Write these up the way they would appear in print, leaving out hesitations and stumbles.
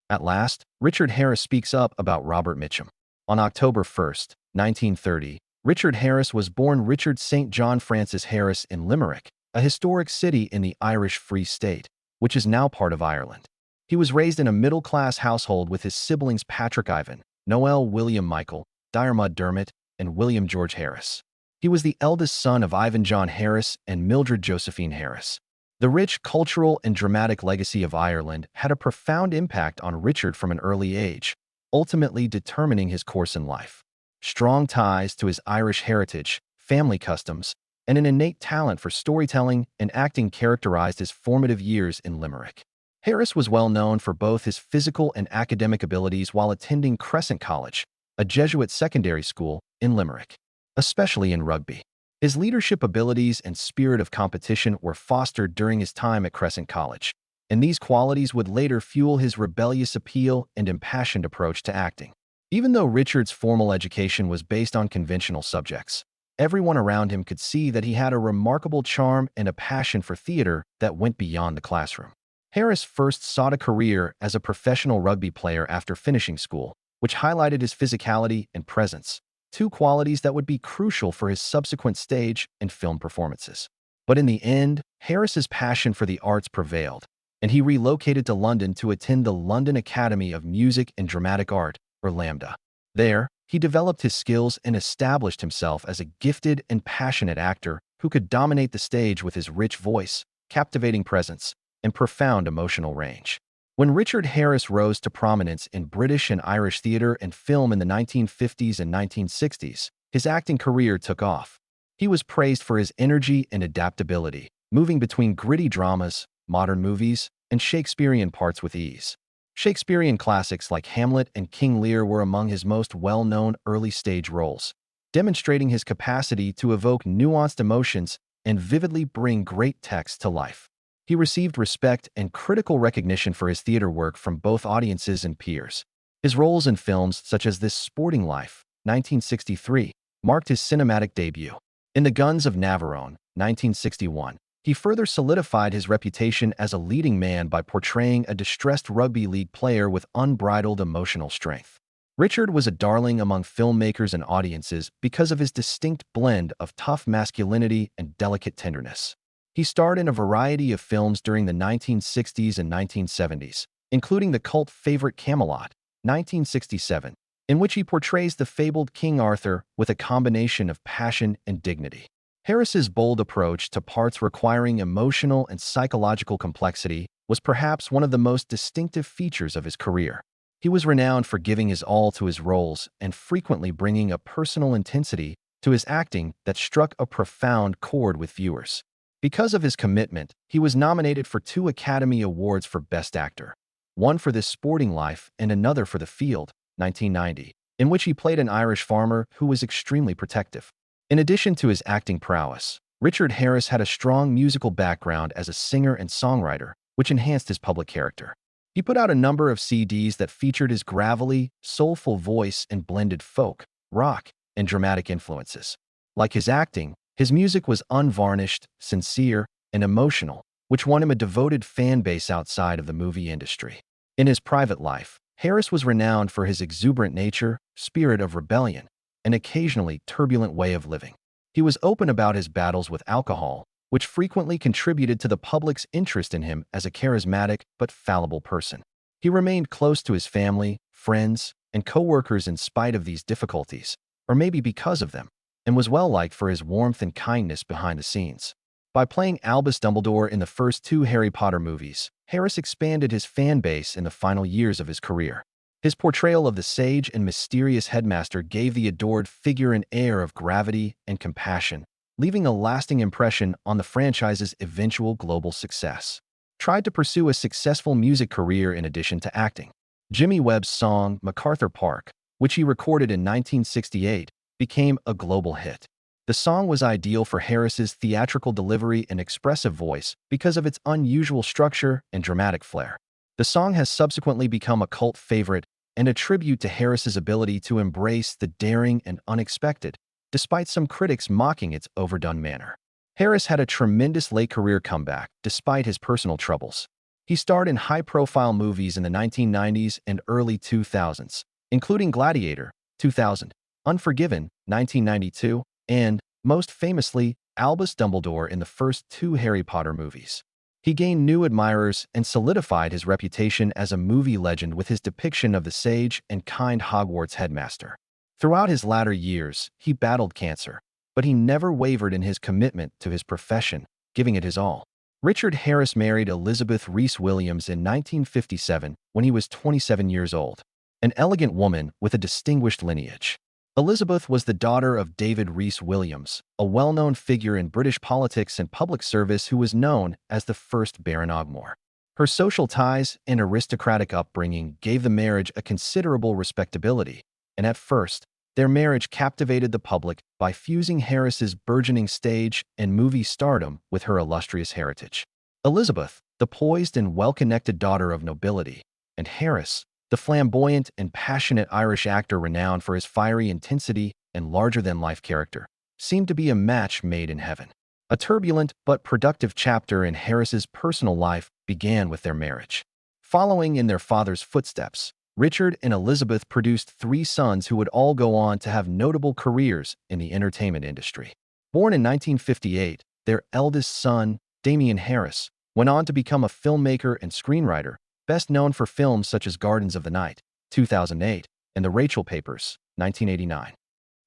At last, Richard Harris speaks up about Robert Mitchum. On October 1st, 1930, Richard Harris was born Richard St. John Francis Harris in Limerick, a historic city in the Irish Free State, which is now part of Ireland. He was raised in a middle-class household with his siblings Patrick Ivan, Noel William Michael, Diarmuid Dermot, and William George Harris. He was the eldest son of Ivan John Harris and Mildred Josephine Harris. The rich cultural and dramatic legacy of Ireland had a profound impact on Richard from an early age, ultimately determining his course in life. Strong ties to his Irish heritage, family customs, and an innate talent for storytelling and acting characterized his formative years in Limerick. Harris was well known for both his physical and academic abilities while attending Crescent College, a Jesuit secondary school in Limerick, especially in rugby. His leadership abilities and spirit of competition were fostered during his time at Crescent College, and these qualities would later fuel his rebellious appeal and impassioned approach to acting. Even though Richard's formal education was based on conventional subjects, everyone around him could see that he had a remarkable charm and a passion for theater that went beyond the classroom. Harris first sought a career as a professional rugby player after finishing school, which highlighted his physicality and presence, two qualities that would be crucial for his subsequent stage and film performances. But in the end, Harris's passion for the arts prevailed, and he relocated to London to attend the London Academy of Music and Dramatic Art, or LAMDA. There, he developed his skills and established himself as a gifted and passionate actor who could dominate the stage with his rich voice, captivating presence, and profound emotional range. When Richard Harris rose to prominence in British and Irish theater and film in the 1950s and 1960s, his acting career took off. He was praised for his energy and adaptability, moving between gritty dramas, modern movies, and Shakespearean parts with ease. Shakespearean classics like Hamlet and King Lear were among his most well-known early-stage roles, demonstrating his capacity to evoke nuanced emotions and vividly bring great text to life. He received respect and critical recognition for his theater work from both audiences and peers. His roles in films such as This Sporting Life, 1963, marked his cinematic debut. In The Guns of Navarone, 1961, he further solidified his reputation as a leading man by portraying a distressed rugby league player with unbridled emotional strength. Richard was a darling among filmmakers and audiences because of his distinct blend of tough masculinity and delicate tenderness. He starred in a variety of films during the 1960s and 1970s, including the cult favorite Camelot, 1967, in which he portrays the fabled King Arthur with a combination of passion and dignity. Harris's bold approach to parts requiring emotional and psychological complexity was perhaps one of the most distinctive features of his career. He was renowned for giving his all to his roles and frequently bringing a personal intensity to his acting that struck a profound chord with viewers. Because of his commitment, he was nominated for 2 Academy Awards for Best Actor, one for This Sporting Life and another for The Field, 1990, in which he played an Irish farmer who was extremely protective. In addition to his acting prowess, Richard Harris had a strong musical background as a singer and songwriter, which enhanced his public character. He put out a number of CDs that featured his gravelly, soulful voice and blended folk, rock, and dramatic influences. Like his acting, his music was unvarnished, sincere, and emotional, which won him a devoted fan base outside of the movie industry. In his private life, Harris was renowned for his exuberant nature, spirit of rebellion, and occasionally turbulent way of living. He was open about his battles with alcohol, which frequently contributed to the public's interest in him as a charismatic but fallible person. He remained close to his family, friends, and co-workers in spite of these difficulties, or maybe because of them, and was well-liked for his warmth and kindness behind the scenes. By playing Albus Dumbledore in the first 2 Harry Potter movies, Harris expanded his fan base in the final years of his career. His portrayal of the sage and mysterious headmaster gave the adored figure an air of gravity and compassion, leaving a lasting impression on the franchise's eventual global success. Tried to pursue a successful music career in addition to acting. Jimmy Webb's song MacArthur Park, which he recorded in 1968, became a global hit. The song was ideal for Harris's theatrical delivery and expressive voice because of its unusual structure and dramatic flair. The song has subsequently become a cult favorite and a tribute to Harris's ability to embrace the daring and unexpected, despite some critics mocking its overdone manner. Harris had a tremendous late career comeback despite his personal troubles. He starred in high-profile movies in the 1990s and early 2000s, including Gladiator, 2000, Unforgiven, 1992, and, most famously, Albus Dumbledore in the first two Harry Potter movies. He gained new admirers and solidified his reputation as a movie legend with his depiction of the sage and kind Hogwarts headmaster. Throughout his latter years, he battled cancer, but he never wavered in his commitment to his profession, giving it his all. Richard Harris married Elizabeth Reese Williams in 1957 when he was 27 years old, an elegant woman with a distinguished lineage. Elizabeth was the daughter of David Reese Williams, a well-known figure in British politics and public service who was known as the first Baron Ogmore. Her social ties and aristocratic upbringing gave the marriage a considerable respectability, and at first, their marriage captivated the public by fusing Harris's burgeoning stage and movie stardom with her illustrious heritage. Elizabeth, the poised and well-connected daughter of nobility, and Harris, the flamboyant and passionate Irish actor renowned for his fiery intensity and larger-than-life character, seemed to be a match made in heaven. A turbulent but productive chapter in Harris's personal life began with their marriage. Following in their father's footsteps, Richard and Elizabeth produced three sons who would all go on to have notable careers in the entertainment industry. Born in 1958, their eldest son, Damien Harris, went on to become a filmmaker and screenwriter, best known for films such as Gardens of the Night, 2008, and The Rachel Papers, 1989.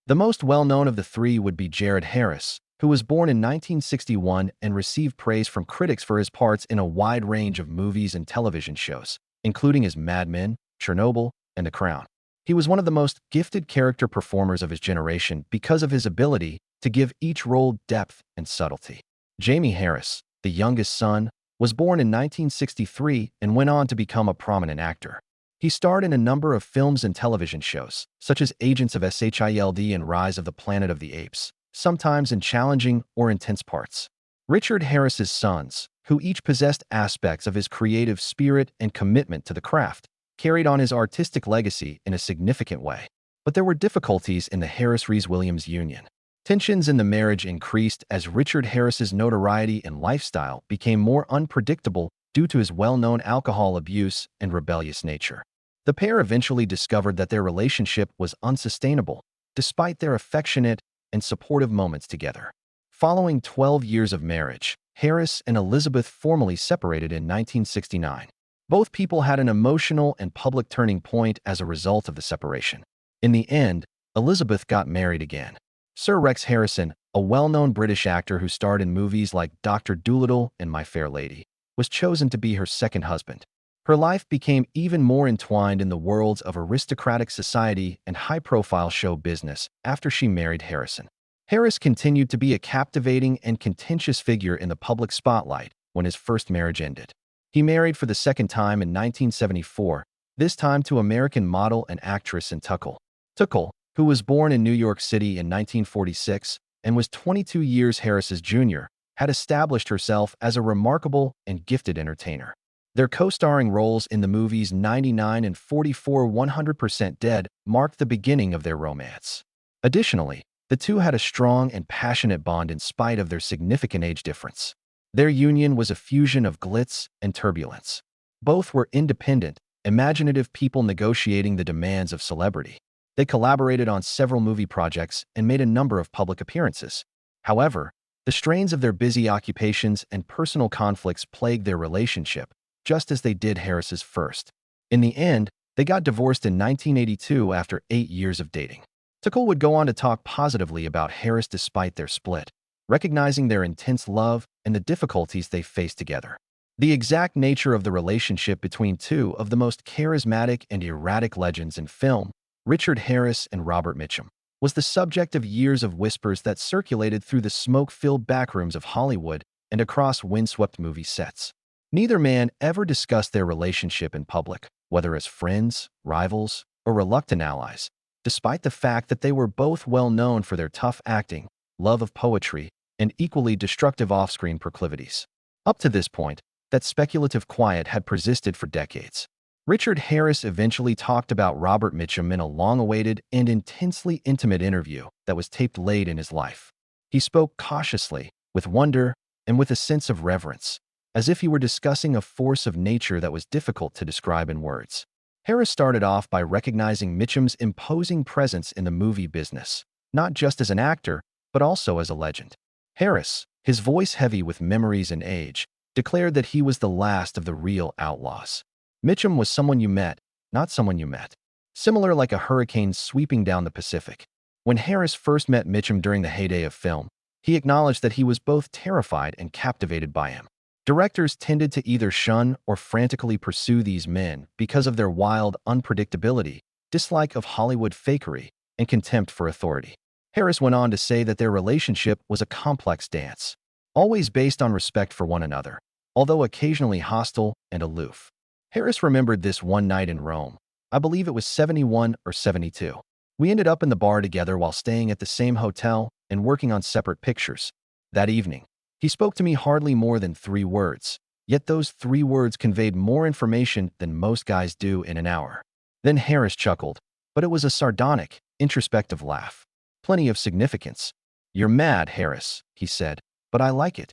The most well-known of the three would be Jared Harris, who was born in 1961 and received praise from critics for his parts in a wide range of movies and television shows, including as Mad Men, Chernobyl, and The Crown. He was one of the most gifted character performers of his generation because of his ability to give each role depth and subtlety. Jamie Harris, the youngest son, was born in 1963 and went on to become a prominent actor. He starred in a number of films and television shows, such as Agents of SHIELD and Rise of the Planet of the Apes, sometimes in challenging or intense parts. Richard Harris's sons, who each possessed aspects of his creative spirit and commitment to the craft, carried on his artistic legacy in a significant way. But there were difficulties in the Harris-Reese-Williams union. Tensions in the marriage increased as Richard Harris's notoriety and lifestyle became more unpredictable due to his well-known alcohol abuse and rebellious nature. The pair eventually discovered that their relationship was unsustainable, despite their affectionate and supportive moments together. Following 12 years of marriage, Harris and Elizabeth formally separated in 1969. Both people had an emotional and public turning point as a result of the separation. In the end, Elizabeth got married again. Sir Rex Harrison, a well-known British actor who starred in movies like Dr. Dolittle and My Fair Lady, was chosen to be her second husband. Her life became even more entwined in the worlds of aristocratic society and high-profile show business after she married Harrison. Harris continued to be a captivating and contentious figure in the public spotlight when his first marriage ended. He married for the second time in 1974, this time to American model and actress Tuckle. Tuckle, who was born in New York City in 1946 and was 22 years Harris's junior, had established herself as a remarkable and gifted entertainer. Their co-starring roles in the movies 99 and 44 100% Dead marked the beginning of their romance. Additionally, the two had a strong and passionate bond in spite of their significant age difference. Their union was a fusion of glitz and turbulence. Both were independent, imaginative people negotiating the demands of celebrity. They collaborated on several movie projects and made a number of public appearances. However, the strains of their busy occupations and personal conflicts plagued their relationship, just as they did Harris's first. In the end, they got divorced in 1982 after 8 years of dating. Tuckle would go on to talk positively about Harris despite their split, recognizing their intense love and the difficulties they faced together. The exact nature of the relationship between two of the most charismatic and erratic legends in film, Richard Harris and Robert Mitchum, was the subject of years of whispers that circulated through the smoke-filled backrooms of Hollywood and across windswept movie sets. Neither man ever discussed their relationship in public, whether as friends, rivals, or reluctant allies, despite the fact that they were both well known for their tough acting, love of poetry, and equally destructive off-screen proclivities. Up to this point, that speculative quiet had persisted for decades. Richard Harris eventually talked about Robert Mitchum in a long-awaited and intensely intimate interview that was taped late in his life. He spoke cautiously, with wonder, and with a sense of reverence, as if he were discussing a force of nature that was difficult to describe in words. Harris started off by recognizing Mitchum's imposing presence in the movie business, not just as an actor, but also as a legend. Harris, his voice heavy with memories and age, declared that he was the last of the real outlaws. Mitchum was someone you met, not someone you met. Similar like a hurricane sweeping down the Pacific. When Harris first met Mitchum during the heyday of film, he acknowledged that he was both terrified and captivated by him. Directors tended to either shun or frantically pursue these men because of their wild unpredictability, dislike of Hollywood fakery, and contempt for authority. Harris went on to say that their relationship was a complex dance, always based on respect for one another, although occasionally hostile and aloof. Harris remembered this one night in Rome. I believe it was 71 or 72. We ended up in the bar together while staying at the same hotel and working on separate pictures. That evening, he spoke to me hardly more than 3 words, yet those 3 words conveyed more information than most guys do in an hour. Then Harris chuckled, but it was a sardonic, introspective laugh. Plenty of significance. "You're mad, Harris," he said, "but I like it."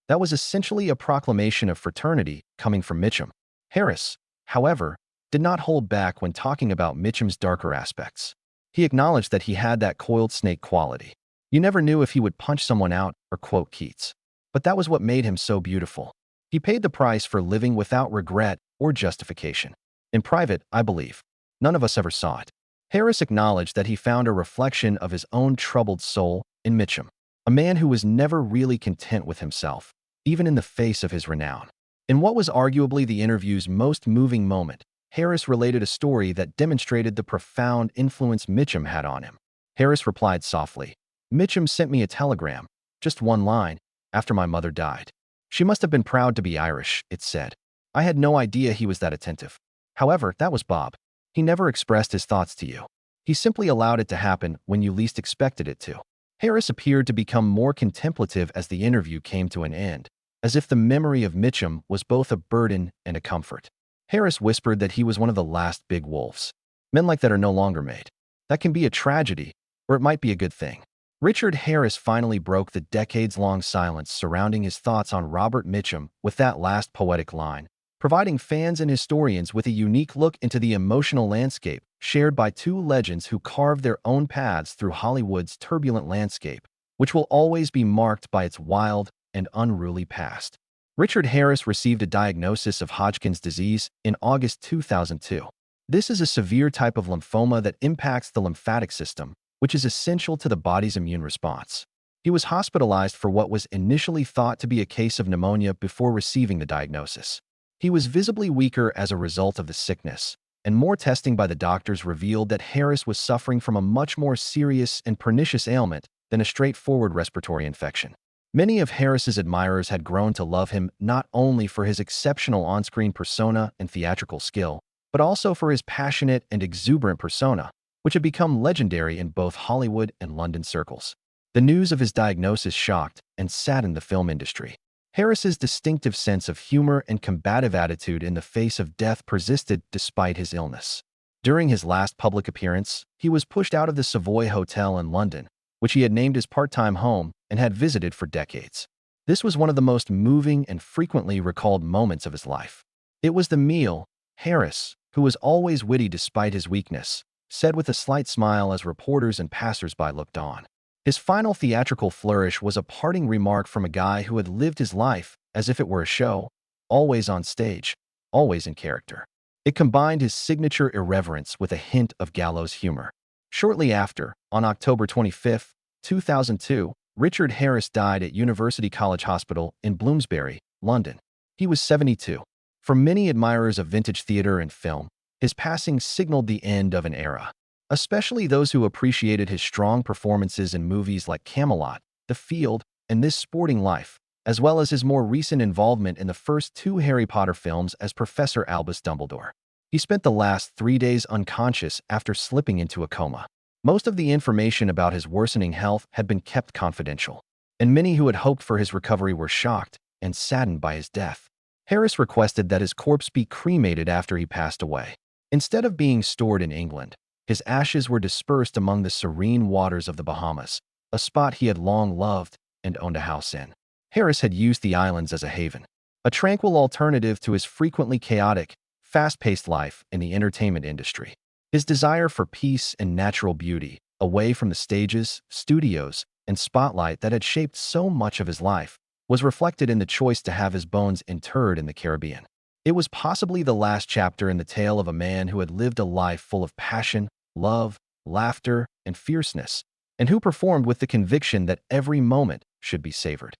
That was essentially a proclamation of fraternity coming from Mitchum. Harris, however, did not hold back when talking about Mitchum's darker aspects. He acknowledged that he had that coiled snake quality. You never knew if he would punch someone out or quote Keats. But that was what made him so beautiful. He paid the price for living without regret or justification. In private, I believe. None of us ever saw it. Harris acknowledged that he found a reflection of his own troubled soul in Mitchum, a man who was never really content with himself, even in the face of his renown. In what was arguably the interview's most moving moment, Harris related a story that demonstrated the profound influence Mitchum had on him. Harris replied softly, "Mitchum sent me a telegram, just one line, after my mother died. She must have been proud to be Irish," it said. "I had no idea he was that attentive. However, that was Bob. He never expressed his thoughts to you. He simply allowed it to happen when you least expected it to." Harris appeared to become more contemplative as the interview came to an end, as if the memory of Mitchum was both a burden and a comfort. Harris whispered that he was one of the last big wolves. Men like that are no longer made. That can be a tragedy, or it might be a good thing. Richard Harris finally broke the decades-long silence surrounding his thoughts on Robert Mitchum with that last poetic line, providing fans and historians with a unique look into the emotional landscape shared by 2 legends who carved their own paths through Hollywood's turbulent landscape, which will always be marked by its wild and unruly past. Richard Harris received a diagnosis of Hodgkin's disease in August 2002. This is a severe type of lymphoma that impacts the lymphatic system, which is essential to the body's immune response. He was hospitalized for what was initially thought to be a case of pneumonia before receiving the diagnosis. He was visibly weaker as a result of the sickness, and more testing by the doctors revealed that Harris was suffering from a much more serious and pernicious ailment than a straightforward respiratory infection. Many of Harris's admirers had grown to love him not only for his exceptional on-screen persona and theatrical skill, but also for his passionate and exuberant persona, which had become legendary in both Hollywood and London circles. The news of his diagnosis shocked and saddened the film industry. Harris's distinctive sense of humor and combative attitude in the face of death persisted despite his illness. During his last public appearance, he was pushed out of the Savoy Hotel in London, which he had named his part-time home and had visited for decades. This was one of the most moving and frequently recalled moments of his life. It was the meal. Harris, who was always witty despite his weakness, said with a slight smile as reporters and passers-by looked on. His final theatrical flourish was a parting remark from a guy who had lived his life as if it were a show, always on stage, always in character. It combined his signature irreverence with a hint of gallows humor. Shortly after, on October 25, 2002, Richard Harris died at University College Hospital in Bloomsbury, London. He was 72. For many admirers of vintage theater and film, his passing signaled the end of an era, especially those who appreciated his strong performances in movies like Camelot, The Field, and This Sporting Life, as well as his more recent involvement in the first 2 Harry Potter films as Professor Albus Dumbledore. He spent the last 3 days unconscious after slipping into a coma. Most of the information about his worsening health had been kept confidential, and many who had hoped for his recovery were shocked and saddened by his death. Harris requested that his corpse be cremated after he passed away. Instead of being stored in England, his ashes were dispersed among the serene waters of the Bahamas, a spot he had long loved and owned a house in. Harris had used the islands as a haven, a tranquil alternative to his frequently chaotic, fast-paced life in the entertainment industry. His desire for peace and natural beauty, away from the stages, studios, and spotlight that had shaped so much of his life, was reflected in the choice to have his bones interred in the Caribbean. It was possibly the last chapter in the tale of a man who had lived a life full of passion, love, laughter, and fierceness, and who performed with the conviction that every moment should be savored.